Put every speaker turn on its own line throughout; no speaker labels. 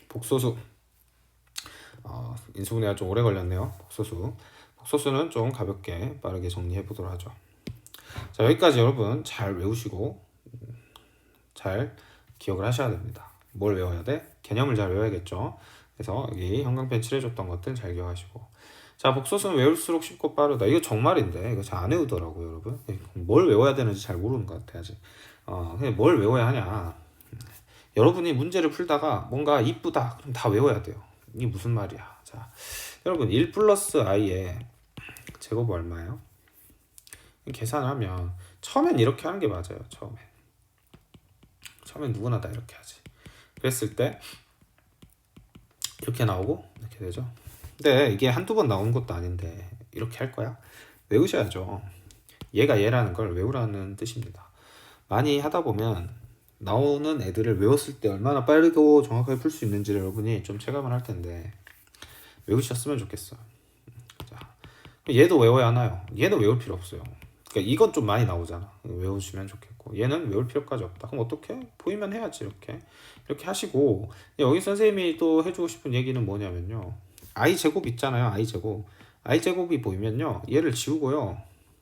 복소수. 인수분해가 좀 오래 걸렸네요. 복소수는 좀 가볍게 빠르게 정리해 보도록 하죠. 자, 여기까지 여러분 잘 외우시고 잘 기억을 하셔야 됩니다. 뭘 외워야 돼? 개념을 잘 외워야겠죠. 그래서 여기 형광펜 칠해줬던 것들 잘 기억하시고. 자, 복소수는 외울수록 쉽고 빠르다. 이거 정말인데 이거 잘 안 외우더라고요, 여러분. 뭘 외워야 되는지 잘 모르는 것 같아 아직. 그냥 뭘 외워야 하냐. 여러분이 문제를 풀다가 뭔가 이쁘다 그럼 다 외워야 돼요. 이게 무슨 말이야. 자, 여러분 1 플러스 i의 제곱이 얼마예요? 계산하면 처음엔 이렇게 하는 게 맞아요. 처음엔 누구나 다 이렇게 하지. 그랬을 때 이렇게 나오고 이렇게 되죠. 근데 이게 한두 번 나오는 것도 아닌데 이렇게 할 거야? 외우셔야죠. 얘가 얘라는 걸 외우라는 뜻입니다. 많이 하다 보면 나오는 애들을 외웠을 때 얼마나 빠르고 정확하게 풀 수 있는지를 여러분이 좀 체감을 할 텐데 외우셨으면 좋겠어요. 자, 얘도 외워야 하나요? 얘도 외울 필요 없어요. 그러니까 이건 좀 많이 나오잖아. 외우시면 좋겠고 얘는 외울 필요까지 없다. 그럼 어떻게? 보이면 해야지. 이렇게 하시고 여기 선생님이 또 해주고 싶은 얘기는 뭐냐면요. i 제곱 있잖아요. i 제곱이 보이면요. 얘를 지우고요.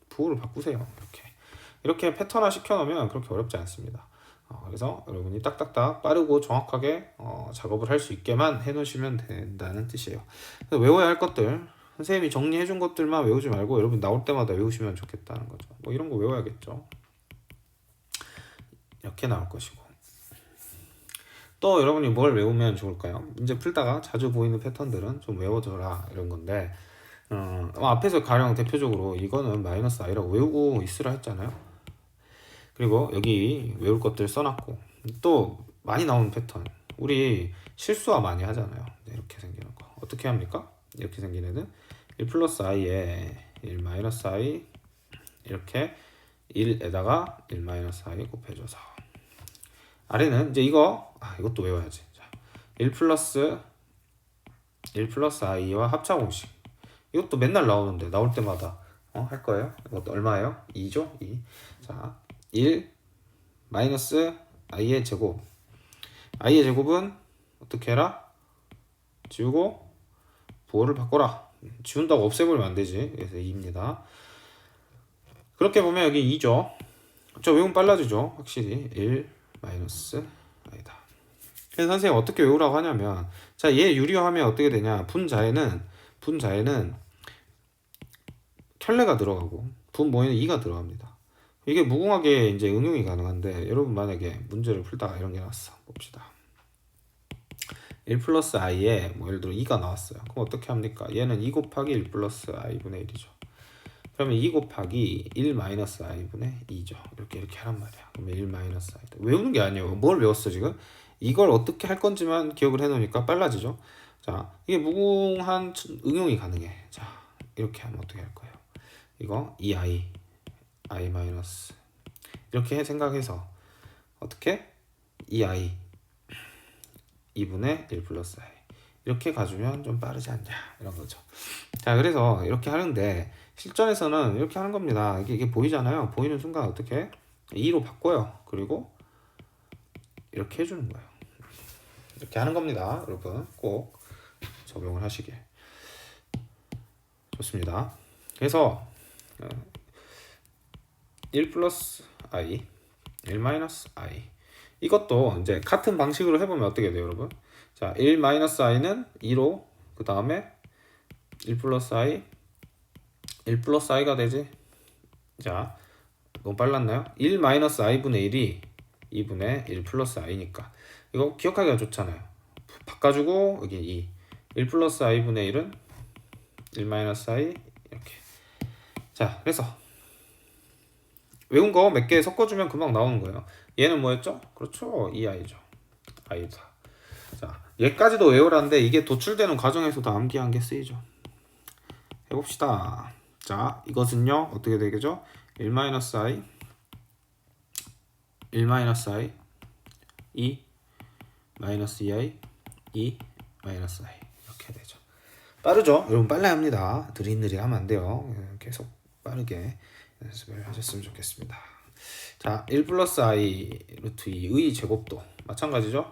부호를 바꾸세요. 이렇게 패턴화 시켜놓으면 그렇게 어렵지 않습니다. 그래서 여러분이 딱딱딱 빠르고 정확하게 작업을 할 수 있게만 해놓으시면 된다는 뜻이에요. 그래서 외워야 할 것들 선생님이 정리해준 것들만 외우지 말고 여러분 나올 때마다 외우시면 좋겠다는 거죠. 뭐 이런 거 외워야겠죠. 이렇게 나올 것이고 또 여러분이 뭘 외우면 좋을까요? 이제 풀다가 자주 보이는 패턴들은 좀 외워둬라 이런 건데 앞에서 가령 대표적으로 이거는 마이너스 i라고 외우고 있으라 했잖아요. 그리고 여기 외울 것들 써놨고 또 많이 나오는 패턴 우리 실수화 많이 하잖아요. 이렇게 생기는 거 어떻게 합니까? 이렇게 생긴 애는 1 플러스 i에 1 마이너스 i 이렇게 1에다가 1 마이너스 i 곱해줘서 아래는 이제 이것도 외워야지. 자, 1 플러스 i와 합차 공식 이것도 맨날 나오는데 나올 때마다 할 거예요. 이것도 얼마예요? 2죠? 2. 자, 1 마이너스 i의 제곱 i의 제곱은 어떻게 해라? 지우고 부호를 바꿔라. 지운다고 없애버리면 안 되지. 그래서 2입니다. 그렇게 보면 여기 2죠. 저 외우면 빨라지죠. 확실히 1 마이너스 i다. 그래서 선생님 어떻게 외우라고 하냐면 자, 얘 유리화하면 어떻게 되냐? 분자에는 켤레가 들어가고 분모에는 2가 들어갑니다. 이게 무궁하게 이제 응용이 가능한데 여러분 만약에 문제를 풀다가 이런 게 나왔어. 봅시다. 1 플러스 i에 뭐 예를 들어 2가 나왔어요. 그럼 어떻게 합니까? 얘는 2 곱하기 1 플러스 i분의 1이죠. 그러면 2 곱하기 1 마이너스 i분의 2죠. 이렇게 하란 말이야. 그러면 1 마이너스 i다. 외우는 게 아니에요. 뭘 외웠어 지금? 이걸 어떻게 할 건지만 기억을 해놓으니까 빨라지죠. 자, 이게 무궁한 응용이 가능해. 자, 이렇게 하면 어떻게 할 거예요? 이거 2i i 마이너스 이렇게 생각해서 어떻게? 2i 2분의 1 플러스 i 이렇게 가주면 좀 빠르지 않냐 이런 거죠. 자, 그래서 이렇게 하는데 실전에서는 이렇게 하는 겁니다. 이게 보이잖아요. 보이는 순간 어떻게 2로 바꿔요. 그리고 이렇게 해주는 거예요. 이렇게 하는 겁니다. 여러분 꼭 적용을 하시길. 좋습니다. 그래서 1 플러스 i 1 마이너스 i 이것도 이제 같은 방식으로 해보면 어떻게 돼요, 여러분? 자, 1 마이너스 i는 2로 그 다음에 1 플러스 i가 되지. 자, 너무 빨랐나요? 1 마이너스 i분의 1이 2분의 1 플러스 i니까 이거 기억하기가 좋잖아요. 바꿔주고 여기 2 1 플러스 i분의 1은 1 마이너스 i 이렇게. 자, 그래서 외운 거 몇 개 섞어주면 금방 나오는 거예요. 얘는 뭐였죠? 그렇죠, 2i죠. i다. 자, 얘까지도 외우라는데 이게 도출되는 과정에서도 암기한 게 쓰이죠. 해봅시다. 자, 이것은요 어떻게 되겠죠? 1 마이너스 i 1 마이너스 i 2 마이너스 2i 2 마이너스 i 이렇게 되죠. 빠르죠? 여러분 빨리 합니다. 느릿느릿 하면 안 돼요. 계속 빠르게 연습을 하셨으면 좋겠습니다. 자, 1 플러스 i 루트 2의 제곱도 마찬가지죠.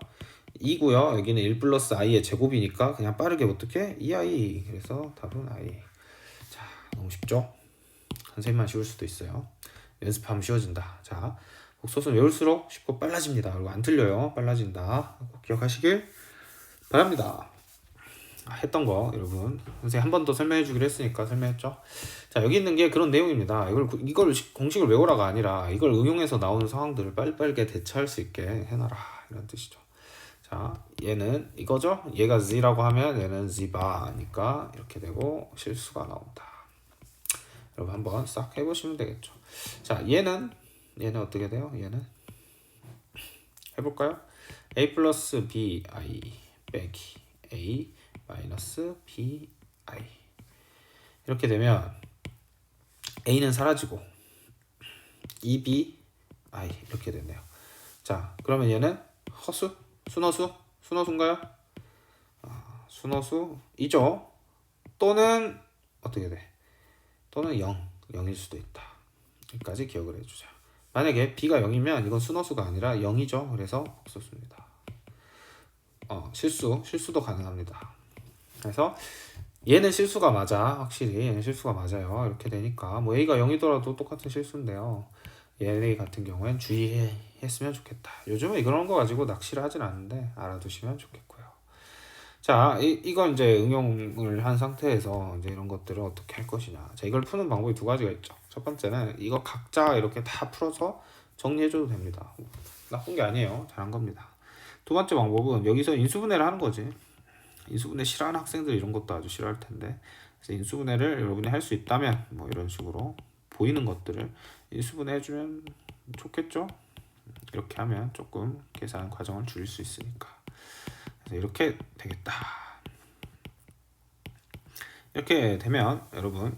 2고요. 여기는 1 플러스 i의 제곱이니까 그냥 빠르게 어떻게? 2i. 그래서 답은 i. 자, 너무 쉽죠? 선생님만 쉬울 수도 있어요. 연습하면 쉬워진다. 자, 복소수는 외울수록 쉽고 빨라집니다. 그리고 안 틀려요. 빨라진다. 꼭 기억하시길 바랍니다. 했던 거 여러분 선생님 한 번 더 설명해 주기로 했으니까 설명했죠. 자, 여기 있는 게 그런 내용입니다. 이걸 공식을 외우라가 아니라 이걸 응용해서 나오는 상황들을 빨리빨리 대처할 수 있게 해놔라 이런 뜻이죠. 자, 얘는 이거죠. 얘가 z라고 하면 얘는 z바니까 이렇게 되고 실수가 나온다. 여러분 한번 싹 해보시면 되겠죠. 자, 얘는 어떻게 돼요? 얘는 해볼까요? a 플러스 bi 빼기 a 마이너스 bi 이렇게 되면 a는 사라지고 2bi 이렇게 됐네요. 자, 그러면 얘는 허수? 순허수인가요? 순허수이죠. 또는 어떻게 돼? 또는 0일 수도 있다. 여기까지 기억을 해주자. 만약에 b가 0이면 이건 순허수가 아니라 0이죠. 그래서 복소수입니다. 실수도 가능합니다. 그래서 얘는 실수가 맞아. 확실히 얘는 실수가 맞아요. 이렇게 되니까 뭐 a가 0이더라도 똑같은 실수인데요. 얘 같은 경우엔 주의했으면 좋겠다. 요즘은 이런 거 가지고 낚시를 하진 않는데 알아두시면 좋겠고요. 자, 이건 이제 응용을 한 상태에서 이제 이런 것들을 어떻게 할 것이냐. 자, 이걸 푸는 방법이 두 가지가 있죠. 첫 번째는 이거 각자 이렇게 다 풀어서 정리해줘도 됩니다. 나쁜 게 아니에요. 잘한 겁니다. 두 번째 방법은 여기서 인수분해를 하는 거지. 인수분해 싫어하는 학생들 이런 것도 아주 싫어할 텐데, 그래서 인수분해를 여러분이 할 수 있다면 뭐 이런 식으로 보이는 것들을 인수분해 해주면 좋겠죠. 이렇게 하면 조금 계산 과정을 줄일 수 있으니까. 그래서 이렇게 되겠다. 이렇게 되면 여러분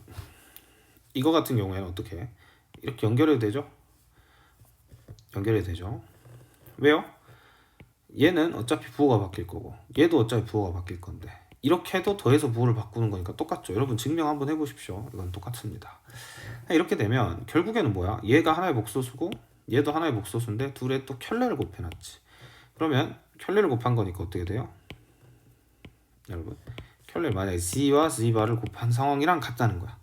이거 같은 경우에는 어떻게 이렇게 연결해도 되죠? 연결해도 되죠. 왜요? 얘는 어차피 부호가 바뀔 거고 얘도 어차피 부호가 바뀔 건데 이렇게 해도 더해서 부호를 바꾸는 거니까 똑같죠. 여러분 증명 한번 해보십시오. 이건 똑같습니다. 이렇게 되면 결국에는 뭐야? 얘가 하나의 복소수고 얘도 하나의 복소수인데 둘의 또 켤레를 곱해놨지. 그러면 켤레를 곱한 거니까 어떻게 돼요? 여러분 켤레 만약에 z와 z바를 곱한 상황이랑 같다는 거야.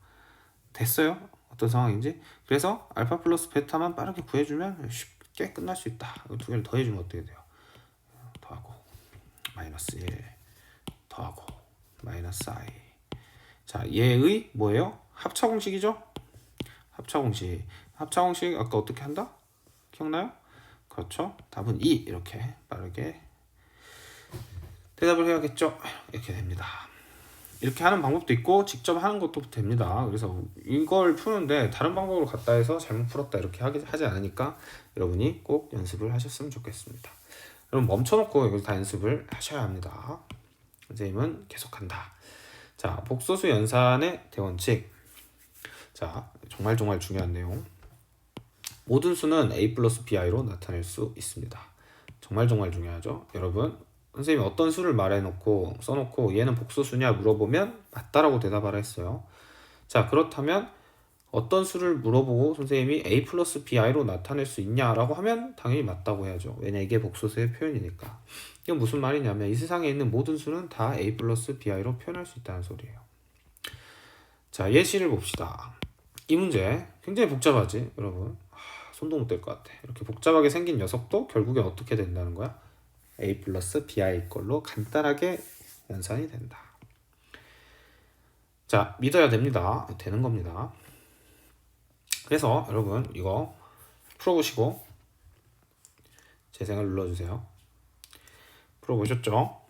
됐어요? 어떤 상황인지. 그래서 알파 플러스 베타만 빠르게 구해주면 쉽게 끝날 수 있다. 두 개를 더해주면 어떻게 돼요? 더하고 마이너스 1 더하고 마이너스 i. 자, 얘의 뭐예요? 합차공식이죠? 합차공식 아까 어떻게 한다? 기억나요? 그렇죠. 답은 2 이렇게 빠르게 대답을 해야겠죠. 이렇게 됩니다. 이렇게 하는 방법도 있고 직접 하는 것도 됩니다. 그래서 이걸 푸는데 다른 방법으로 갔다 해서 잘못 풀었다 이렇게 하지 않으니까 여러분이 꼭 연습을 하셨으면 좋겠습니다. 여러분 멈춰놓고 이걸 다 연습을 하셔야 합니다. 선생님은 계속한다. 자, 복소수 연산의 대원칙. 자, 정말 중요한 내용. 모든 수는 a 플러스 bi로 나타낼 수 있습니다. 정말 중요하죠. 여러분 선생님이 어떤 수를 말해놓고 써놓고 얘는 복소수냐 물어보면 맞다라고 대답하라 했어요. 자, 그렇다면 어떤 수를 물어보고 선생님이 a 플러스 bi로 나타낼 수 있냐라고 하면 당연히 맞다고 해야죠. 왜냐 이게 복소수의 표현이니까. 이건 무슨 말이냐면 이 세상에 있는 모든 수는 다 a 플러스 bi로 표현할 수 있다는 소리예요. 자, 예시를 봅시다. 이 문제 굉장히 복잡하지 여러분. 손도 못 댈 것 같아. 이렇게 복잡하게 생긴 녀석도 결국엔 어떻게 된다는 거야? a 플러스 bi 걸로 간단하게 연산이 된다. 자, 믿어야 됩니다. 되는 겁니다. 그래서 여러분 이거 풀어보시고 재생을 눌러주세요. 풀어보셨죠?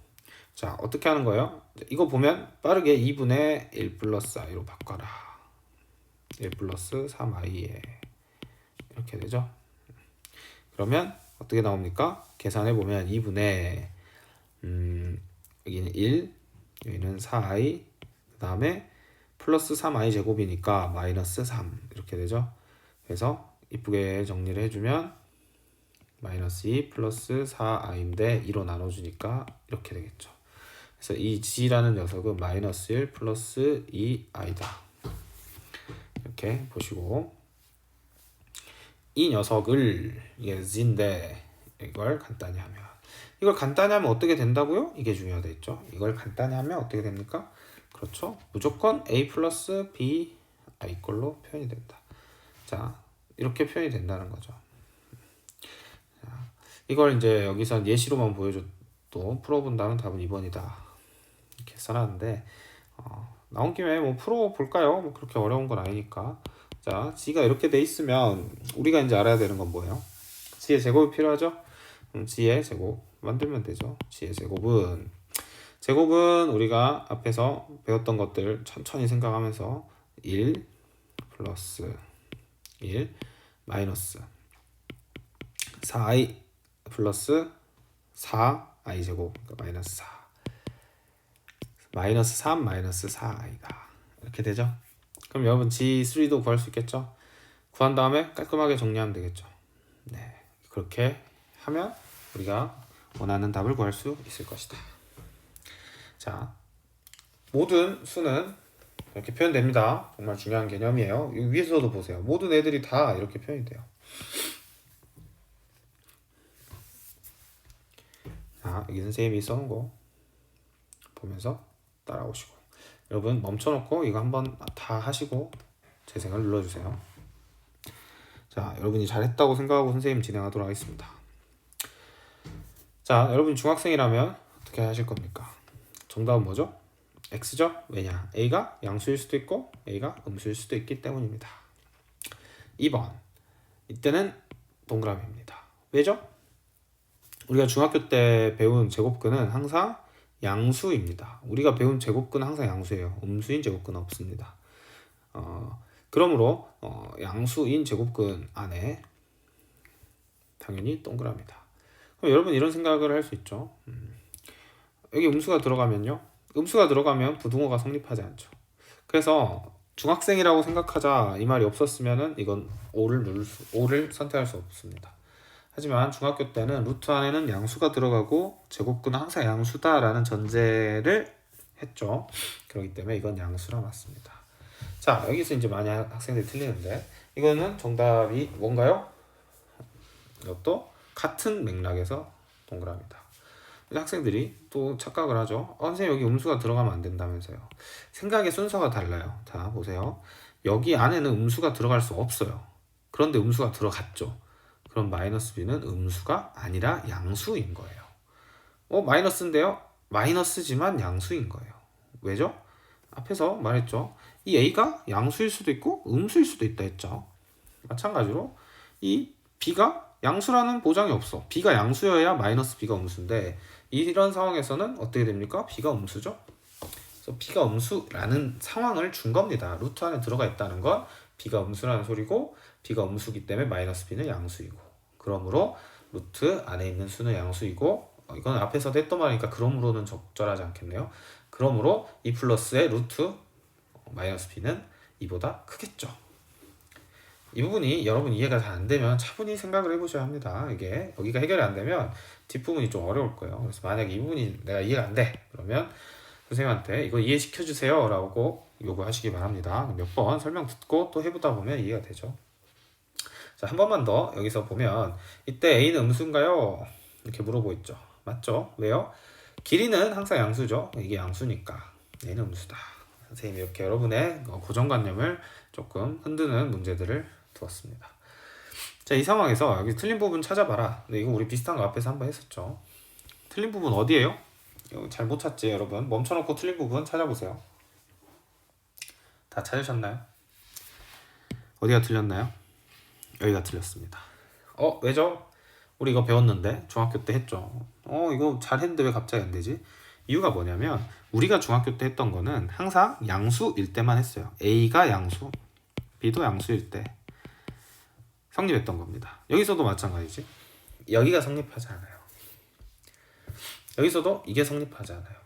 자, 어떻게 하는 거예요? 이거 보면 빠르게 2분의 1 플러스 i로 바꿔라. 1 플러스 3i에 이렇게 되죠. 그러면 어떻게 나옵니까? 계산해보면 2분의 여기는 1, 여기는 4i, 그 다음에 플러스 3i 제곱이니까 마이너스 3 이렇게 되죠. 그래서 이쁘게 정리를 해주면 마이너스 2 플러스 4i인데 2로 나눠주니까 이렇게 되겠죠. 그래서 이 g라는 녀석은 마이너스 1 플러스 2i다. 이렇게 보시고 이 녀석을 이게 z인데 이걸 간단히 하면 이걸 간단히 하면 어떻게 된다고요? 이게 중요하다 했죠. 이걸 간단히 하면 어떻게 됩니까? 그렇죠. 무조건 a 플러스 b 이걸로 표현이 된다. 자, 이렇게 표현이 된다는 거죠. 자, 이걸 이제 여기서 예시로만 보여줘도 풀어본다면 답은 2번이다. 이렇게 써놨는데 나온 김에 뭐 풀어볼까요? 뭐 그렇게 어려운 건 아니니까. 자, g가 이렇게 돼 있으면 우리가 이제 알아야 되는 건 뭐예요? g의 제곱이 필요하죠? g의 제곱 만들면 되죠. g의 제곱은 우리가 앞에서 배웠던 것들 천천히 생각하면서 1 플러스 1 마이너스 4i 플러스 4i 제곱 그러니까 마이너스 4 마이너스 3 마이너스 4i다 이렇게 되죠. 그럼 여러분 G3도 구할 수 있겠죠. 구한 다음에 깔끔하게 정리하면 되겠죠. 네, 그렇게 하면 우리가 원하는 답을 구할 수 있을 것이다. 자, 모든 수는 이렇게 표현됩니다. 정말 중요한 개념이에요. 이 위에서도 보세요. 모든 애들이 다 이렇게 표현이 돼요. 자, 여기 선생님이 써놓은 거 보면서 따라오시고 여러분 멈춰놓고 이거 한번 다 하시고 재생을 눌러주세요. 자, 여러분이 잘했다고 생각하고 선생님 진행하도록 하겠습니다. 자, 여러분이 중학생이라면 어떻게 하실 겁니까? 정답은 뭐죠? X죠? 왜냐? A가 양수일 수도 있고 A가 음수일 수도 있기 때문입니다. 2번 이때는 동그라미입니다. 왜죠? 우리가 중학교 때 배운 제곱근은 항상 양수입니다. 우리가 배운 제곱근은 항상 양수예요. 음수인 제곱근은 없습니다. 그러므로 양수인 제곱근 안에 당연히 동그라미다. 그럼 여러분 이런 생각을 할 수 있죠. 여기 음수가 들어가면요. 음수가 들어가면 부등호가 성립하지 않죠. 그래서 중학생이라고 생각하자 이 말이 없었으면은 이건 O를 선택할 수 없습니다. 하지만 중학교 때는 루트 안에는 양수가 들어가고 제곱근은 항상 양수다라는 전제를 했죠. 그렇기 때문에 이건 양수라 맞습니다. 자, 여기서 이제 많이 학생들이 틀리는데 이거는 정답이 뭔가요? 이것도 같은 맥락에서 동그라미다. 학생들이 또 착각을 하죠. 선생님 여기 음수가 들어가면 안 된다면서요. 생각의 순서가 달라요. 자, 보세요. 여기 안에는 음수가 들어갈 수 없어요. 그런데 음수가 들어갔죠. 그럼 마이너스 b는 음수가 아니라 양수인 거예요. 마이너스인데요? 마이너스지만 양수인 거예요. 왜죠? 앞에서 말했죠. 이 a가 양수일 수도 있고 음수일 수도 있다 했죠. 마찬가지로 이 b가 양수라는 보장이 없어. b가 양수여야 마이너스 b가 음수인데 이런 상황에서는 어떻게 됩니까? b가 음수죠. 그래서 b가 음수라는 상황을 준 겁니다. 루트 안에 들어가 있다는 건 b가 음수라는 소리고 b가 음수기 때문에 마이너스 b는 양수이고 그러므로 루트 안에 있는 수는 양수이고 이건 앞에서도 했던 말이니까 그러므로는 적절하지 않겠네요. 그러므로 2 플러스의 루트 마이너스 b는 2보다 크겠죠. 이 부분이 여러분 이해가 잘 안 되면 차분히 생각을 해보셔야 합니다. 이게 여기가 해결이 안 되면 뒷부분이 좀 어려울 거예요. 그래서 만약에 이 부분이 내가 이해가 안 돼 그러면 선생님한테 이거 이해시켜 주세요 라고 요구하시기 바랍니다. 몇 번 설명 듣고 또 해보다 보면 이해가 되죠. 자, 한 번만 더 여기서 보면 이때 A는 음수인가요? 이렇게 물어보고 있죠. 맞죠? 왜요? 길이는 항상 양수죠. 이게 양수니까 A는 음수다. 선생님이 이렇게 여러분의 고정관념을 조금 흔드는 문제들을 두었습니다. 자, 이 상황에서 여기 틀린 부분 찾아봐라. 근데 이거 우리 비슷한 거 앞에서 한번 했었죠. 틀린 부분 어디예요? 잘 못 찾지 여러분. 멈춰놓고 틀린 부분 찾아보세요. 다 찾으셨나요? 어디가 틀렸나요? 여기가 틀렸습니다. 왜죠? 우리 이거 배웠는데 중학교 때 했죠. 이거 잘했는데 왜 갑자기 안 되지? 이유가 뭐냐면 우리가 중학교 때 했던 거는 항상 양수일 때만 했어요. A가 양수, B도 양수일 때 성립했던 겁니다. 여기서도 마찬가지지. 여기가 성립하지 않아요. 여기서도 이게 성립하지 않아요.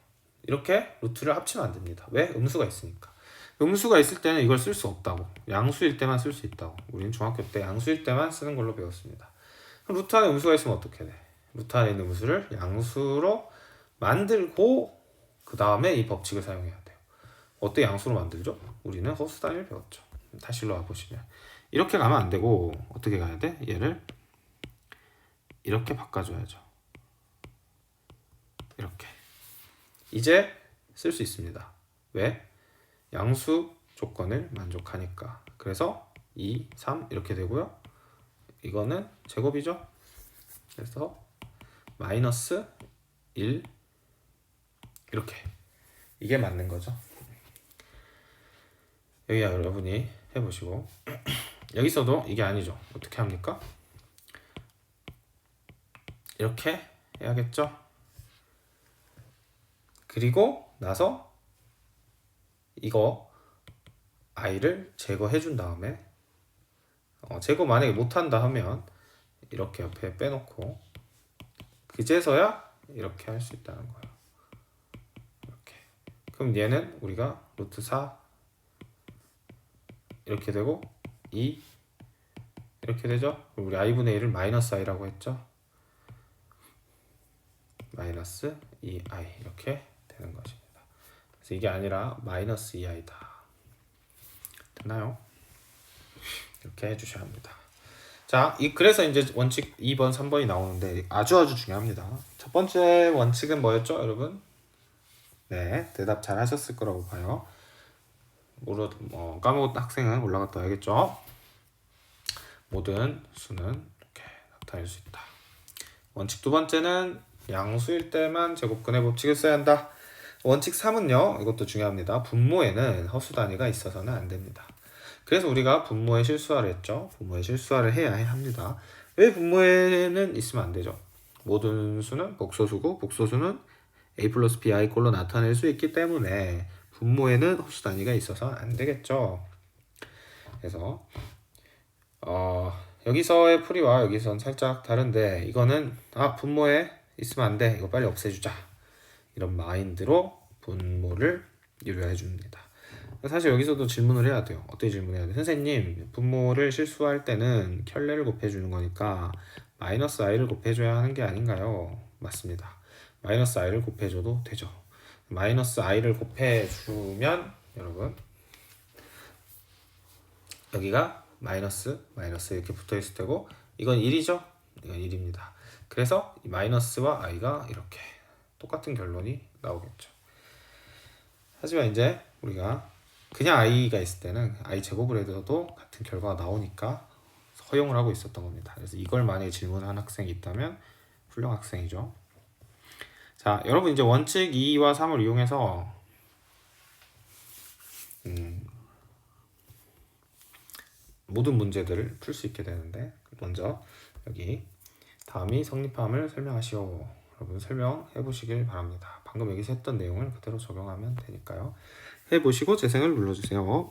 이렇게 루트를 합치면 안 됩니다. 왜? 음수가 있으니까. 음수가 있을 때는 이걸 쓸 수 없다고. 양수일 때만 쓸 수 있다고. 우리는 중학교 때 양수일 때만 쓰는 걸로 배웠습니다. 그럼 루트 안에 음수가 있으면 어떻게 돼? 루트 안에 있는 음수를 양수로 만들고 그 다음에 이 법칙을 사용해야 돼요. 어떻게 양수로 만들죠? 우리는 허수 단위를 배웠죠. 다시 일로 와보시면 이렇게 가면 안 되고 어떻게 가야 돼? 얘를 이렇게 바꿔줘야죠. 이렇게 이제 쓸 수 있습니다. 왜? 양수 조건을 만족하니까. 그래서 2, 3 이렇게 되고요. 이거는 제곱이죠. 그래서 마이너스 1 이렇게 이게 맞는 거죠. 여기 여러분이 해보시고 여기서도 이게 아니죠. 어떻게 합니까? 이렇게 해야겠죠. 그리고 나서 이거 i를 제거해 준 다음에 제거 만약에 못한다 하면 이렇게 옆에 빼놓고 그제서야 이렇게 할 수 있다는 거예요. 이렇게. 그럼 얘는 우리가 루트 4 이렇게 되고 2 이렇게 되죠. 그럼 우리 i분의 1을 마이너스 i라고 했죠. 마이너스 2i 이렇게 되는 것입니다. 그래서 이게 아니라 마이너스 2i다. 됐나요? 이렇게 해주셔야 합니다. 자, 그래서 이제 원칙 2번, 3번이 나오는데 아주 중요합니다. 첫 번째 원칙은 뭐였죠, 여러분? 네, 대답 잘 하셨을 거라고 봐요. 까먹었던 학생은 올라갔다 와야겠죠. 모든 수는 이렇게 나타낼 수 있다. 원칙 두 번째는 양수일 때만 제곱근의 법칙을 써야 한다. 원칙 3은요, 이것도 중요합니다. 분모에는 허수 단위가 있어서는 안 됩니다. 그래서 우리가 분모에 실수화를 했죠. 분모에 실수화를 해야 합니다. 왜 분모에는 있으면 안 되죠? 모든 수는 복소수고 복소수는 a 플러스 bi 꼴로 나타낼 수 있기 때문에 분모에는 허수 단위가 있어서 안 되겠죠. 그래서 여기서의 풀이와 여기선 살짝 다른데 이거는 분모에 있으면 안 돼. 이거 빨리 없애주자. 이런 마인드로 분모를 유료해 줍니다. 사실 여기서도 질문을 해야 돼요. 어떻게 질문해야 돼? 선생님, 분모를 실수할 때는 켤레를 곱해주는 거니까 마이너스 i를 곱해줘야 하는 게 아닌가요? 맞습니다. 마이너스 i를 곱해줘도 되죠. 마이너스 i를 곱해주면 여러분 여기가 마이너스 이렇게 붙어있을 테고 이건 1이죠? 이건 1입니다. 그래서 이 마이너스와 i가 이렇게 똑같은 결론이 나오겠죠. 하지만 이제 우리가 그냥 i가 있을 때는 i 제곱을 해도 같은 결과가 나오니까 허용을 하고 있었던 겁니다. 그래서 이걸 만약에 질문한 학생이 있다면 훌륭 학생이죠. 자, 여러분 이제 원칙 2와 3을 이용해서 모든 문제들을 풀 수 있게 되는데 먼저 여기 다음이 성립함을 설명하시오. 여러분 설명해 보시길 바랍니다. 방금 여기서 했던 내용을 그대로 적용하면 되니까요. 해보시고 재생을 눌러주세요.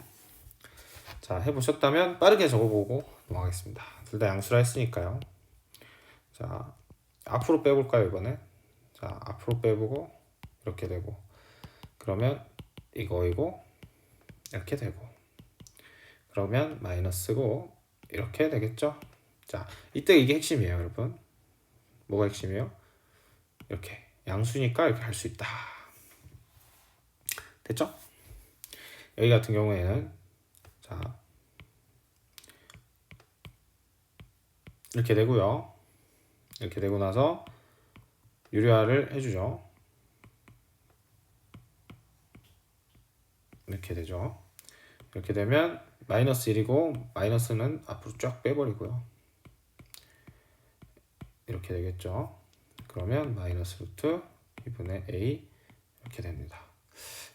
자, 해보셨다면 빠르게 적어보고 넘어가겠습니다. 둘 다 양수라 했으니까요. 자, 앞으로 빼볼까요 이번에? 자, 앞으로 빼보고 이렇게 되고 그러면 이거이고 이렇게 되고 그러면 마이너스고 이렇게 되겠죠. 자, 이때 이게 핵심이에요 여러분. 뭐가 핵심이에요? 이렇게 양수니까 이렇게 할 수 있다. 됐죠? 여기 같은 경우에는 자 이렇게 되고요. 이렇게 되고 나서 유리화를 해주죠. 이렇게 되죠. 이렇게 되면 마이너스 1이고 마이너스는 앞으로 쫙 빼버리고요. 이렇게 되겠죠. 그러면 마이너스 루트 2분의 a 이렇게 됩니다.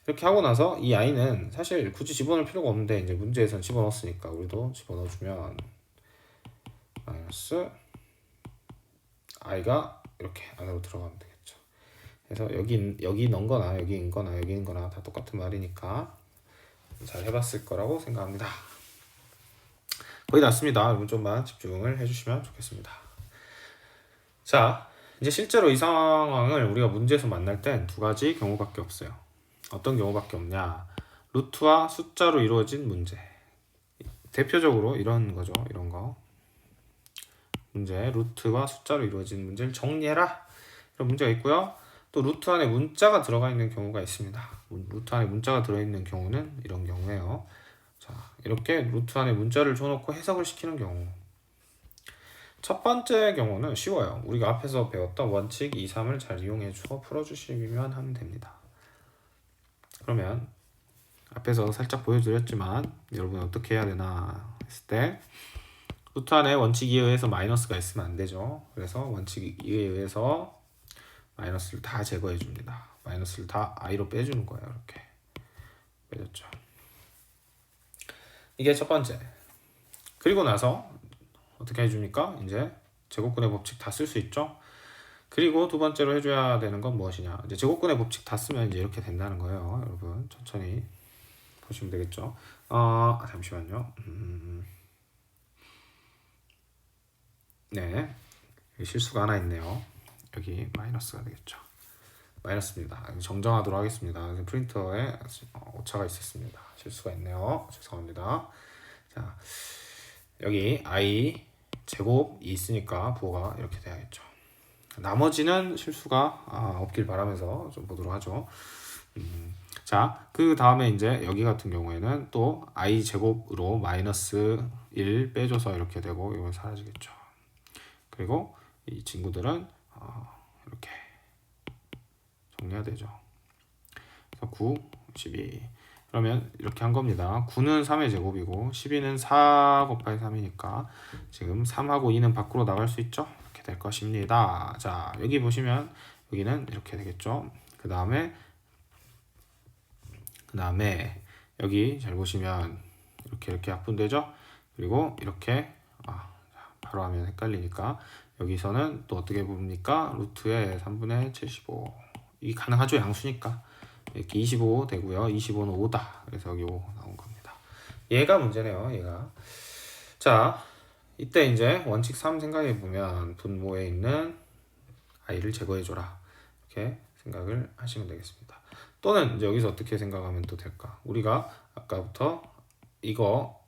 이렇게 하고 나서 이 i는 사실 굳이 집어넣을 필요가 없는데 이제 문제에선 집어넣었으니까 우리도 집어넣어주면 마이너스 i가 이렇게 안으로 들어가면 되겠죠. 그래서 여기 넣은 거나 여기 있는 거나 다 똑같은 말이니까 잘 해봤을 거라고 생각합니다. 거의 났습니다. 여러분 좀만 집중을 해주시면 좋겠습니다. 자, 이제 실제로 이 상황을 우리가 문제에서 만날 땐 두 가지 경우밖에 없어요. 어떤 경우밖에 없냐? 루트와 숫자로 이루어진 문제. 대표적으로 이런 거죠. 이런 거. 문제, 루트와 숫자로 이루어진 문제를 정리해라. 이런 문제가 있고요. 또 루트 안에 문자가 들어가 있는 경우가 있습니다. 루트 안에 문자가 들어있는 경우는 이런 경우예요. 자, 이렇게 루트 안에 문자를 줘놓고 해석을 시키는 경우. 첫 번째 경우는 쉬워요. 우리가 앞에서 배웠던 원칙 2, 3을 잘 이용해 주어 풀어주시면 하면 됩니다. 그러면 앞에서 살짝 보여드렸지만 여러분 어떻게 해야 되나 했을 때 루트 안에 원칙 2에 의해서 마이너스가 있으면 안 되죠. 그래서 원칙 2에 의해서 마이너스를 다 제거해 줍니다. 마이너스를 다 i로 빼주는 거예요. 이렇게 빼줬죠. 이게 첫 번째. 그리고 나서 어떻게 해줍니까? 이제 제곱근의 법칙 다 쓸 수 있죠. 그리고 두 번째로 해줘야 되는 건 무엇이냐? 이제 제곱근의 법칙 다 쓰면 이제 이렇게 된다는 거예요. 여러분 천천히 보시면 되겠죠. 잠시만요. 네, 실수가 하나 있네요. 여기 마이너스가 되겠죠. 마이너스입니다. 정정하도록 하겠습니다. 프린터에 오차가 있었습니다. 실수가 있네요. 죄송합니다. 자, 여기 i 제곱이 있으니까 부호가 이렇게 돼야겠죠. 나머지는 실수가 없길 바라면서 좀 보도록 하죠. 자, 그 다음에 이제 여기 같은 경우에는 또 i 제곱으로 마이너스 1 빼줘서 이렇게 되고 이건 사라지겠죠. 그리고 이 친구들은 이렇게 정리해야 되죠. 그래서 9, 12. 그러면 이렇게 한 겁니다. 9는 3의 제곱이고 12는 4 곱하기 3이니까 지금 3하고 2는 밖으로 나갈 수 있죠. 이렇게 될 것입니다. 자, 여기 보시면 여기는 이렇게 되겠죠. 그 다음에 여기 잘 보시면 이렇게 약분되죠. 그리고 이렇게 바로 하면 헷갈리니까 여기서는 또 어떻게 봅니까? 루트의 3분의 75. 이 가능하죠. 양수니까. 이렇게 25 되고요. 25는 5다. 그래서 여기 5 나온 겁니다. 얘가 문제네요. 얘가. 자, 이때 이제 원칙 3 생각해 보면 분모에 있는 i를 제거해 줘라. 이렇게 생각을 하시면 되겠습니다. 또는 이제 여기서 어떻게 생각하면 또 될까? 우리가 아까부터 이거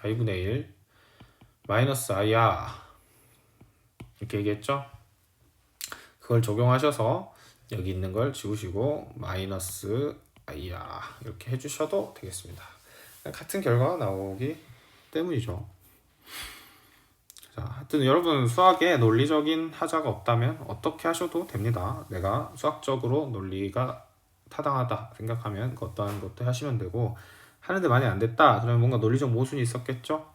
i분의 1 마이너스 i야 이렇게 얘기했죠? 그걸 적용하셔서 여기 있는 걸 지우시고 마이너스 i야 이렇게 해주셔도 되겠습니다. 같은 결과가 나오기 때문이죠. 자, 하여튼 여러분 수학에 논리적인 하자가 없다면 어떻게 하셔도 됩니다. 내가 수학적으로 논리가 타당하다 생각하면 어떠한 것도 하시면 되고 하는데 많이 안 됐다 그러면 뭔가 논리적 모순이 있었겠죠.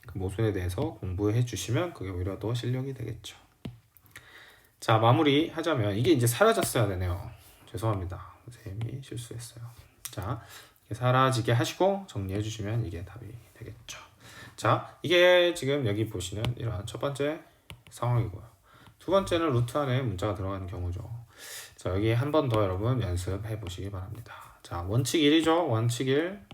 그 모순에 대해서 공부해 주시면 그게 오히려 더 실력이 되겠죠. 자, 마무리 하자면 이게 이제 사라졌어야 되네요. 죄송합니다. 선생님이 실수했어요. 자, 사라지게 하시고 정리해 주시면 이게 답이 되겠죠. 자, 이게 지금 여기 보시는 이러한 첫 번째 상황이고요. 두 번째는 루트 안에 문자가 들어가는 경우죠. 자, 여기 한 번 더 여러분 연습해 보시기 바랍니다. 자, 원칙 1이죠. 원칙 1.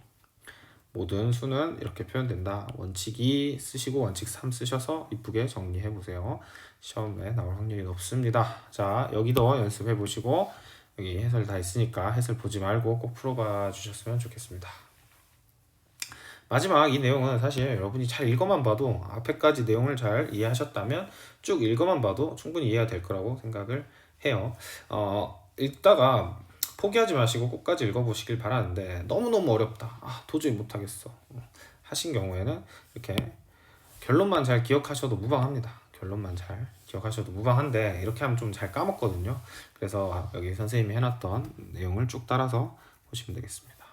모든 수는 이렇게 표현된다. 원칙 2 쓰시고 원칙 3 쓰셔서 이쁘게 정리해 보세요. 시험에 나올 확률이 높습니다. 자, 여기도 연습해 보시고 여기 해설 다 있으니까 해설 보지 말고 꼭 풀어봐 주셨으면 좋겠습니다. 마지막 이 내용은 사실 여러분이 잘 읽어만 봐도 앞에까지 내용을 잘 이해하셨다면 쭉 읽어만 봐도 충분히 이해가 될 거라고 생각을 해요. 읽다가 포기하지 마시고 끝까지 읽어보시길 바라는데 너무너무 어렵다. 도저히 못하겠어. 하신 경우에는 이렇게 결론만 잘 기억하셔도 무방합니다. 결론만 잘 기억하셔도 무방한데 이렇게 하면 좀 잘 까먹거든요. 그래서 여기 선생님이 해놨던 내용을 쭉 따라서 보시면 되겠습니다.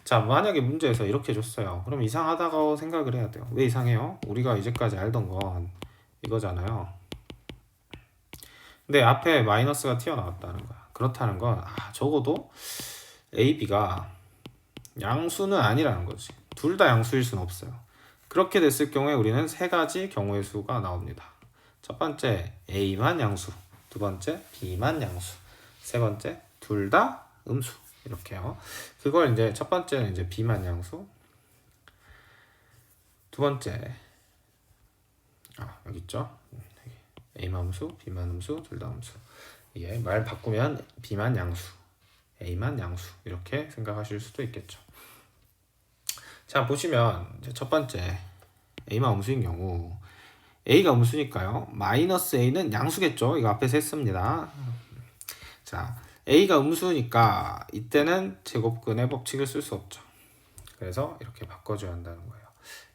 자, 만약에 문제에서 이렇게 줬어요. 그럼 이상하다고 생각을 해야 돼요. 왜 이상해요? 우리가 이제까지 알던 건 이거잖아요. 근데 앞에 마이너스가 튀어나왔다는 거야. 그렇다는 건 적어도 A, B가 양수는 아니라는 거지. 둘 다 양수일 수는 없어요. 그렇게 됐을 경우에 우리는 세 가지 경우의 수가 나옵니다. 첫 번째 A만 양수, 두 번째 B만 양수, 세 번째 둘 다 음수. 이렇게요. 그걸 이제 첫 번째는 이제 B만 양수, 두 번째 여기 있죠. A만 음수, B만 음수, 둘 다 음수. 이게 말 바꾸면 B만 양수, A만 양수 이렇게 생각하실 수도 있겠죠. 자, 보시면 이제 첫 번째 A만 음수인 경우 A가 음수니까요. 마이너스 A는 양수겠죠. 이거 앞에서 했습니다. 자, A가 음수니까 이때는 제곱근의 법칙을 쓸 수 없죠. 그래서 이렇게 바꿔줘야 한다는 거예요.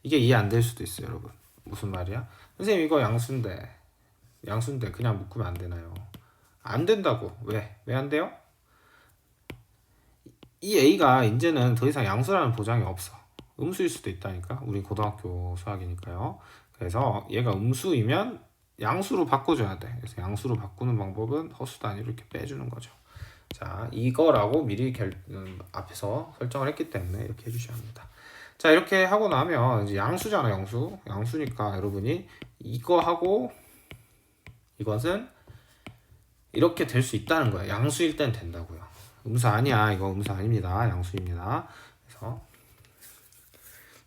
이게 이해 안 될 수도 있어요, 여러분. 무슨 말이야? 선생님 이거 양수인데 그냥 묶으면 안 되나요? 안 된다고. 왜 안 돼요? 이 A가 이제는 더 이상 양수라는 보장이 없어. 음수일 수도 있다니까. 우리 고등학교 수학이니까요. 그래서 얘가 음수이면 양수로 바꿔줘야 돼. 그래서 양수로 바꾸는 방법은 허수 단위로 이렇게 빼주는 거죠. 자, 이거라고 미리 앞에서 설정을 했기 때문에 이렇게 해주셔야 합니다. 자, 이렇게 하고 나면 이제 양수잖아, 양수. 양수니까 여러분이 이거 하고 이것은 이렇게 될 수 있다는 거예요. 양수일 땐 된다고요. 음수 아니야. 이거 음수 아닙니다. 양수입니다. 그래서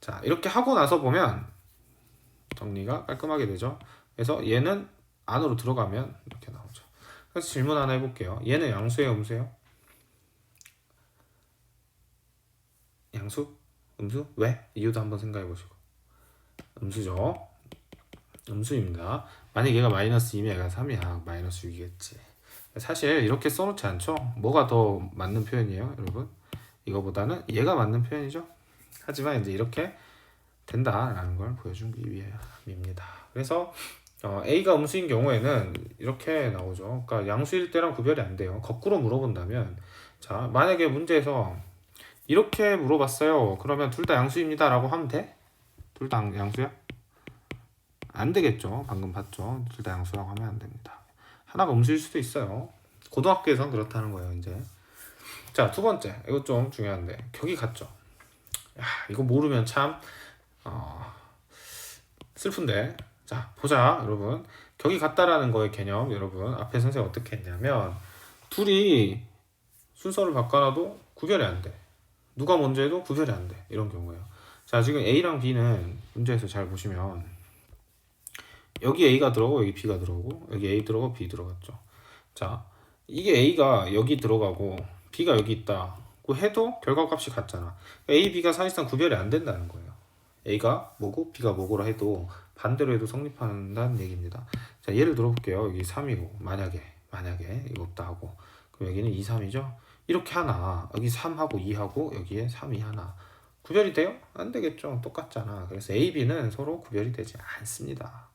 자, 이렇게 하고 나서 보면 정리가 깔끔하게 되죠. 그래서 얘는 안으로 들어가면 이렇게 나오죠. 그래서 질문 하나 해볼게요. 얘는 양수예요, 음수예요? 양수? 음수? 왜? 이유도 한번 생각해 보시고. 음수죠. 음수입니다. 만약 얘가 마이너스 2면 얘가 3이야. 마이너스 6이겠지. 사실 이렇게 써놓지 않죠? 뭐가 더 맞는 표현이에요, 여러분? 이거보다는 얘가 맞는 표현이죠. 하지만 이제 이렇게 된다라는 걸 보여주기 위함입니다. 그래서 A가 음수인 경우에는 이렇게 나오죠. 그러니까 양수일 때랑 구별이 안 돼요. 거꾸로 물어본다면, 자, 만약에 문제에서 이렇게 물어봤어요. 그러면 둘 다 양수입니다 라고 하면 돼? 둘 다 양수야? 안 되겠죠. 방금 봤죠. 둘 다 양수라고 하면 안 됩니다. 하나가 음수일 수도 있어요. 고등학교에선 그렇다는 거예요, 이제. 자, 두 번째. 이거 좀 중요한데. 격이 같죠. 야, 이거 모르면 참 슬픈데. 자, 보자, 여러분. 격이 같다라는 거의 개념, 여러분. 앞에 선생님 어떻게 했냐면 둘이 순서를 바꿔놔도 구별이 안 돼. 누가 먼저 해도 구별이 안 돼. 이런 경우예요. 자, 지금 A랑 B는 문제에서 잘 보시면 여기 A가 들어가고 여기 B가 들어가고 여기 A 들어가고 B 들어갔죠. 자, 이게 A가 여기 들어가고 B가 여기 있다고 해도 결과값이 같잖아. A, B가 사실상 구별이 안 된다는 거예요. A가 뭐고 B가 뭐고라 해도 반대로 해도 성립한다는 얘기입니다. 자, 예를 들어 볼게요. 여기 3이고 만약에 이거 없다 하고 그럼 여기는 2, 3이죠. 이렇게 하나 여기 3하고 2하고 여기에 3이 하나 구별이 돼요? 안 되겠죠. 똑같잖아. 그래서 A, B는 서로 구별이 되지 않습니다.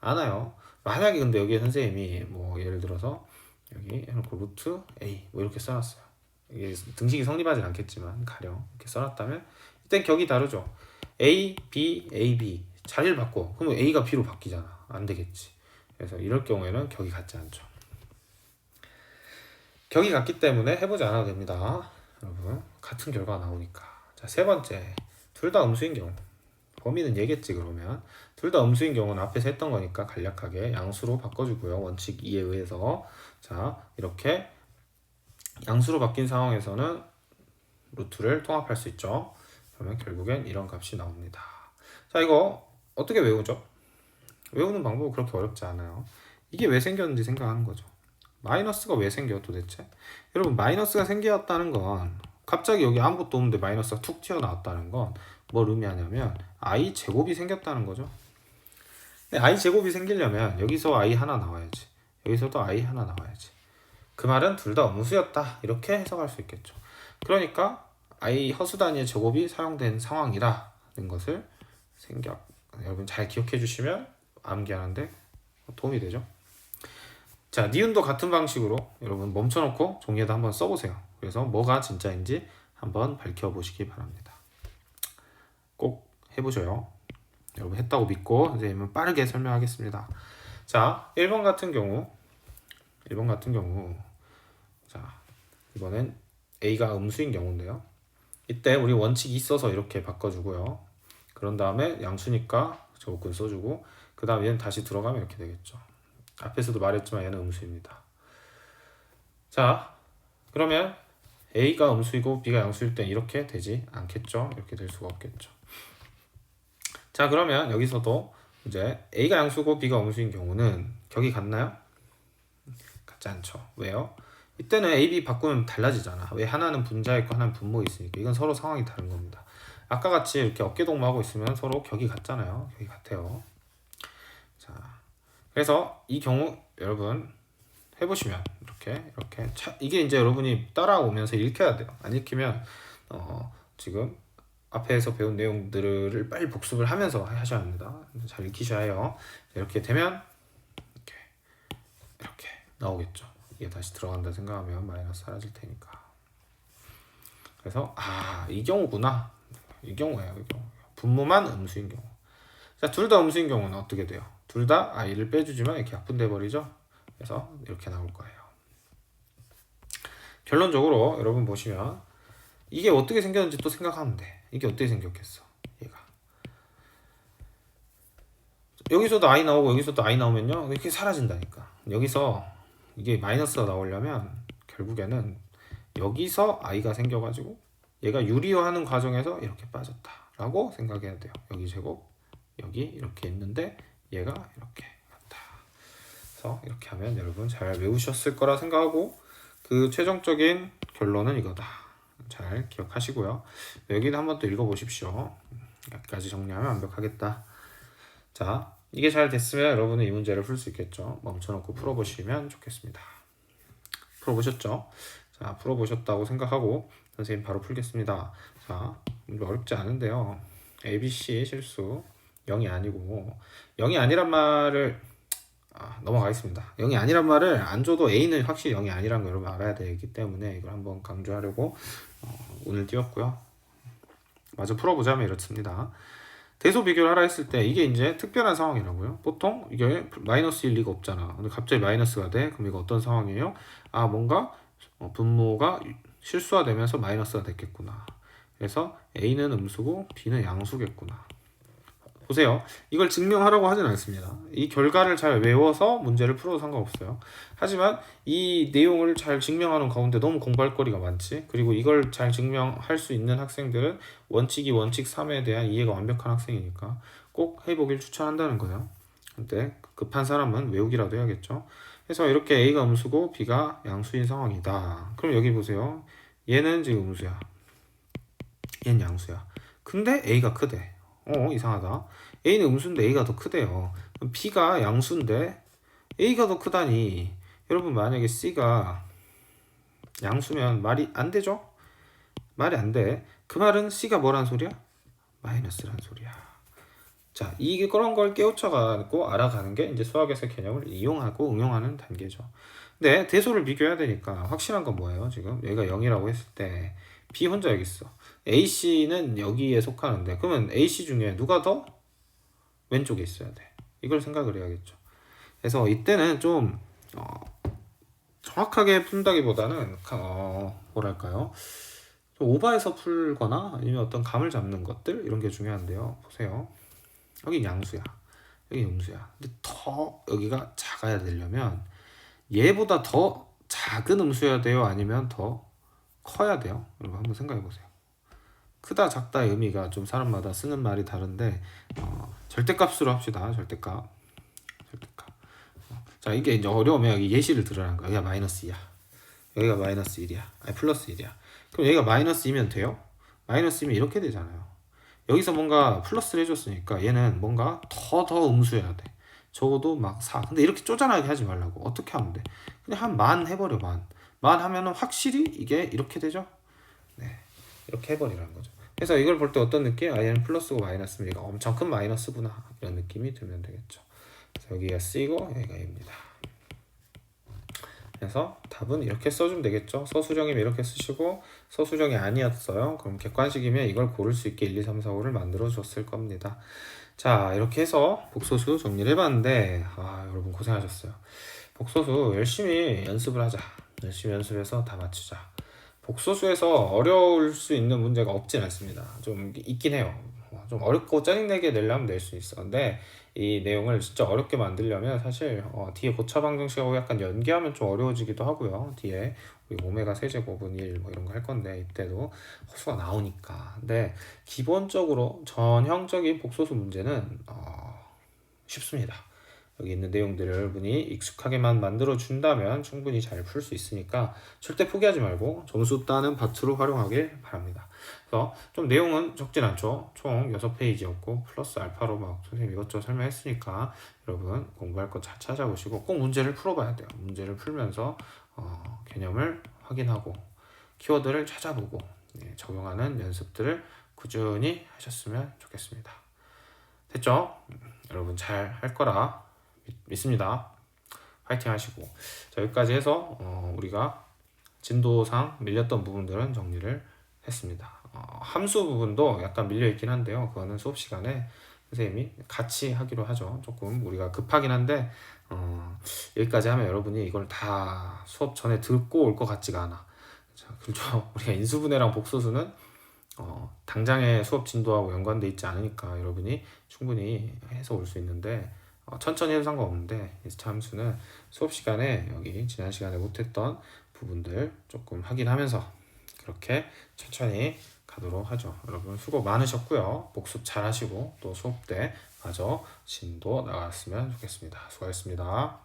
않아요. 만약에 근데 여기에 선생님이 뭐 예를 들어서 여기 해놓고 루트 A 뭐 이렇게 써놨어요. 이게 등식이 성립하진 않겠지만 가령 이렇게 써놨다면 이땐 격이 다르죠. A, B, A, B 자리를 바꿔. 그러면 A가 B로 바뀌잖아. 안 되겠지. 그래서 이럴 경우에는 격이 같지 않죠. 격이 같기 때문에 해보지 않아도 됩니다. 여러분 같은 결과가 나오니까. 자, 세 번째. 둘 다 음수인 경우. 범위는 얘겠지 그러면. 둘 다 음수인 경우는 앞에서 했던 거니까 간략하게 양수로 바꿔주고요. 원칙 2에 의해서. 자, 이렇게 양수로 바뀐 상황에서는 루트를 통합할 수 있죠. 그러면 결국엔 이런 값이 나옵니다. 자, 이거 어떻게 외우죠? 외우는 방법은 그렇게 어렵지 않아요. 이게 왜 생겼는지 생각하는 거죠. 마이너스가 왜 생겨 도대체? 여러분 마이너스가 생겼다는 건 갑자기 여기 아무것도 없는데 마이너스가 툭 튀어나왔다는 건 뭘 의미하냐면 i 제곱이 생겼다는 거죠. i 제곱이 생기려면 여기서 i 하나 나와야지. 여기서도 i 하나 나와야지. 그 말은 둘 다 음수였다. 이렇게 해석할 수 있겠죠. 그러니까 i 허수 단위의 제곱이 사용된 상황이라는 것을 여러분 잘 기억해 주시면 암기하는데 도움이 되죠. 자, 니은도 같은 방식으로 여러분 멈춰놓고 종이에다 한번 써보세요. 그래서 뭐가 진짜인지 한번 밝혀보시기 바랍니다. 꼭 해보셔요. 여러분 했다고 믿고 선생님은 빠르게 설명하겠습니다. 자, 1번 같은 경우 자, 이번엔 A가 음수인 경우인데요. 이때 우리 원칙이 있어서 이렇게 바꿔주고요. 그런 다음에 양수니까 저건 써주고 그 다음 얘는 다시 들어가면 이렇게 되겠죠. 앞에서도 말했지만 얘는 음수입니다. 자, 그러면 A가 음수이고 B가 양수일 땐 이렇게 되지 않겠죠. 이렇게 될 수가 없겠죠. 자, 그러면 여기서도 이제 A가 양수고 B가 음수인 경우는 격이 같나요? 같지 않죠. 왜요? 이때는 A, B 바꾸면 달라지잖아. 왜? 하나는 분자에 있고 하나는 분모에 있으니까. 이건 서로 상황이 다른 겁니다. 아까 같이 이렇게 어깨동무하고 있으면 서로 격이 같잖아요. 격이 같아요. 자, 그래서 이 경우 여러분 해보시면 이렇게 이게 이제 여러분이 따라오면서 읽혀야 돼요. 안 읽히면 지금 앞에서 배운 내용들을 빨리 복습을 하면서 하셔야 합니다. 잘 익히셔야 해요. 이렇게 되면 이렇게 나오겠죠. 이게 다시 들어간다 생각하면 마이너스 사라질 테니까. 그래서 이 경우구나. 이 경우예요. 이 경우. 분모만 음수인 경우. 자, 둘 다 음수인 경우는 어떻게 돼요? 둘 다 i를 빼주지만 이렇게 약분돼 버리죠. 그래서 이렇게 나올 거예요. 결론적으로 여러분 보시면 이게 어떻게 생겼는지 또 생각하면 돼. 이게 어떻게 생겼겠어? 얘가 여기서도 i 나오고 여기서도 i 나오면요 이렇게 사라진다니까. 여기서 이게 마이너스가 나오려면 결국에는 여기서 i가 생겨가지고 얘가 유리화하는 과정에서 이렇게 빠졌다라고 생각해야 돼요. 여기 제곱 여기 이렇게 있는데 얘가 이렇게 갔다. 그래서 이렇게 하면 여러분 잘 외우셨을 거라 생각하고 그 최종적인 결론은 이거다. 잘 기억하시고요. 여기는 한번 또 읽어보십시오. 여기까지 정리하면 완벽하겠다. 자, 이게 잘 됐으면 여러분은 이 문제를 풀 수 있겠죠. 멈춰놓고 풀어보시면 좋겠습니다. 풀어보셨죠? 자, 풀어보셨다고 생각하고 선생님 바로 풀겠습니다. 자, 어렵지 않은데요. ABC 실수 0이 아니고 0이 아니란 말을 넘어가겠습니다. 0이 아니란 말을 안 줘도 A는 확실히 0이 아니란 걸 여러분 알아야 되기 때문에 이걸 한번 강조하려고 오늘 띄웠고요. 마저 풀어보자면 이렇습니다. 대소 비교를 하라 했을 때 이게 이제 특별한 상황이라고요. 보통 이게 마이너스일 리가 없잖아. 근데 갑자기 마이너스가 돼. 그럼 이거 어떤 상황이에요? 뭔가 분모가 실수화되면서 마이너스가 됐겠구나. 그래서 A는 음수고 B는 양수겠구나. 보세요. 이걸 증명하라고 하진 않습니다. 이 결과를 잘 외워서 문제를 풀어도 상관없어요. 하지만 이 내용을 잘 증명하는 가운데 너무 공부할 거리가 많지. 그리고 이걸 잘 증명할 수 있는 학생들은 원칙 2, 원칙 3에 대한 이해가 완벽한 학생이니까 꼭 해보길 추천한다는 거예요. 근데 급한 사람은 외우기라도 해야겠죠. 그래서 이렇게 A가 음수고 B가 양수인 상황이다. 그럼 여기 보세요. 얘는 지금 음수야. 얘는 양수야. 근데 A가 크대. 이상하다. A는 음수인데 A가 더 크대요. B가 양수인데 A가 더 크다니. 여러분 만약에 C가 양수면 말이 안 되죠? 말이 안 돼. 그 말은 C가 뭐란 소리야? 마이너스란 소리야. 자, 그런 걸 깨우쳐가고 알아가는 게 이제 수학에서 개념을 이용하고 응용하는 단계죠. 근데 대소를 비교해야 되니까 확실한 건 뭐예요? 지금 얘가 0이라고 했을 때 B 혼자 여기 있어. AC는 여기에 속하는데 그러면 AC 중에 누가 더 왼쪽에 있어야 돼. 이걸 생각을 해야겠죠. 그래서 이때는 좀 정확하게 푼다기보다는 뭐랄까요? 좀 오버해서 풀거나 아니면 어떤 감을 잡는 것들 이런 게 중요한데요. 보세요. 여기 양수야. 여기 음수야. 근데 더 여기가 작아야 되려면 얘보다 더 작은 음수여야 돼요? 아니면 더 커야 돼요? 여러분 한번 생각해 보세요. 크다 작다의 의미가 좀 사람마다 쓰는 말이 다른데 절대값으로 합시다. 절대값. 자, 이게 이제 어려우면 여기 예시를 들으라는 거야. 여기가 마이너스 2야. 여기가 마이너스 1이야. 아니 플러스 1이야. 그럼 여기가 마이너스 2면 돼요? 마이너스 2면 이렇게 되잖아요. 여기서 뭔가 플러스를 해줬으니까 얘는 뭔가 더 음수해야 돼. 적어도 막 4. 근데 이렇게 쪼잔하게 하지 말라고. 어떻게 하면 돼? 그냥 한 만 해버려, 만. 만 하면은 확실히 이게 이렇게 되죠? 네. 이렇게 해버리라는 거죠. 그래서 이걸 볼 때 어떤 느낌? 얘는 플러스고 마이너스면 얘가 엄청 큰 마이너스구나. 이런 느낌이 들면 되겠죠. 그래서 여기가 C고 여기가 A입니다. 그래서 답은 이렇게 써주면 되겠죠. 서술형이면 이렇게 쓰시고 서술형이 아니었어요. 그럼 객관식이면 이걸 고를 수 있게 1, 2, 3, 4, 5를 만들어 줬을 겁니다. 자, 이렇게 해서 복소수 정리를 해봤는데 여러분 고생하셨어요. 복소수 열심히 연습을 하자. 열심히 연습해서 다 맞추자. 복소수에서 어려울 수 있는 문제가 없진 않습니다. 좀 있긴 해요. 좀 어렵고 짜증내게 내려면 낼 수 있어. 근데 이 내용을 진짜 어렵게 만들려면 사실 뒤에 고차 방정식하고 약간 연계하면 좀 어려워지기도 하고요. 뒤에 우리 오메가 세제곱은 1 뭐 이런 거 할 건데 이때도 허수가 나오니까. 근데 기본적으로 전형적인 복소수 문제는 쉽습니다. 여기 있는 내용들을 여러분이 익숙하게만 만들어 준다면 충분히 잘 풀 수 있으니까 절대 포기하지 말고 점수 따는 밭으로 활용하길 바랍니다. 그래서 좀 내용은 적진 않죠. 총 6페이지였고 플러스 알파로 막 선생님 이것저것 설명했으니까 여러분 공부할 거 잘 찾아보시고 꼭 문제를 풀어봐야 돼요. 문제를 풀면서 개념을 확인하고 키워드를 찾아보고 적용하는 연습들을 꾸준히 하셨으면 좋겠습니다. 됐죠? 여러분 잘 할 거라 믿습니다. 파이팅 하시고. 자, 여기까지 해서 우리가 진도상 밀렸던 부분들은 정리를 했습니다. 함수 부분도 약간 밀려 있긴 한데요. 그거는 수업 시간에 선생님이 같이 하기로 하죠. 조금 우리가 급하긴 한데 여기까지 하면 여러분이 이걸 다 수업 전에 듣고 올 것 같지가 않아. 자, 그렇죠. 우리가 인수분해랑 복소수는 당장의 수업 진도하고 연관돼 있지 않으니까 여러분이 충분히 해서 올 수 있는데 천천히 해도 상관없는데 이스타 함수는 수업 시간에 여기 지난 시간에 못했던 부분들 조금 확인하면서 그렇게 천천히 가도록 하죠. 여러분 수고 많으셨고요. 복습 잘 하시고 또 수업 때 마저 진도 나갔으면 좋겠습니다. 수고하셨습니다.